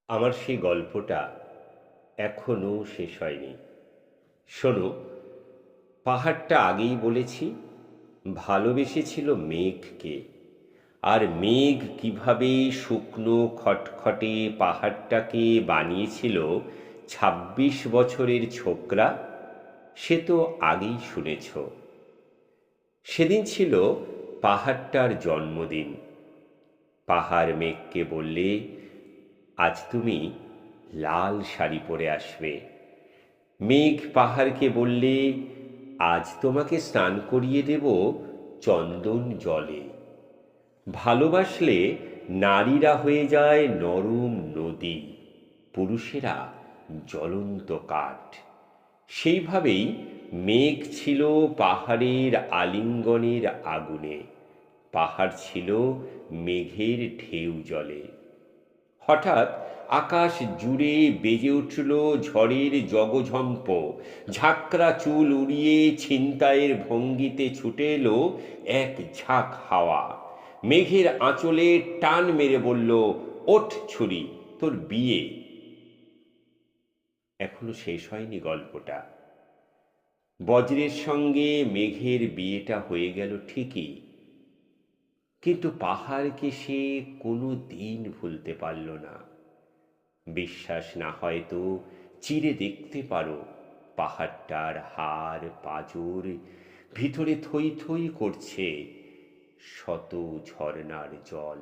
আমার সেই গল্পটা এখনো শেষ হয়নি। শোনো, পাহাড়টা আগেই বলেছি ভালোবেসেছিল মেঘকে। আর মেঘ কিভাবে শুকনো খটখটে পাহাড়টাকে বানিয়েছিল ২৬ বছরের ছোকরা, সে তো আগেই শুনেছ। সেদিন ছিল পাহাড়টার জন্মদিন। পাহাড় মেঘকে বললে, আজ তুমি লাল শাড়ি পরে আসবে। মেঘ পাহাড়কে বললে, আজ তোমাকে স্নান করিয়ে দেব চন্দন জলে। ভালোবাসলে নারীরা হয়ে যায় নরম নদী, পুরুষেরা জ্বলন্ত কাঠ। সেইভাবেই মেঘ ছিল পাহাড়ের আলিঙ্গনের আগুনে, পাহাড় ছিল মেঘের ঢেউ জলে। হঠাৎ আকাশ জুড়ে বেজে উঠল ঝড়ের জগঝম্প। ঝাঁকড়া চুল উড়িয়ে ছিনতাইয়ের ভঙ্গিতে ছুটে এলো এক ঝাঁক হাওয়া। মেঘের আঁচলে টান মেরে বলল, ওঠ ছুরি, তোর বিয়ে। এখনো শেষ হয়নি গল্পটা। বজ্রের সঙ্গে মেঘের বিয়েটা হয়ে গেল ঠিকই, কিন্তু পাহাড়কে সে কোনো দিন ভুলতে পারল না। বিশ্বাস না হয় তো চিরে দেখতে পারো পাহাড়টার হাড় পাঁজর, ভিতরে থই থই করছে শত ঝর্ণার জল।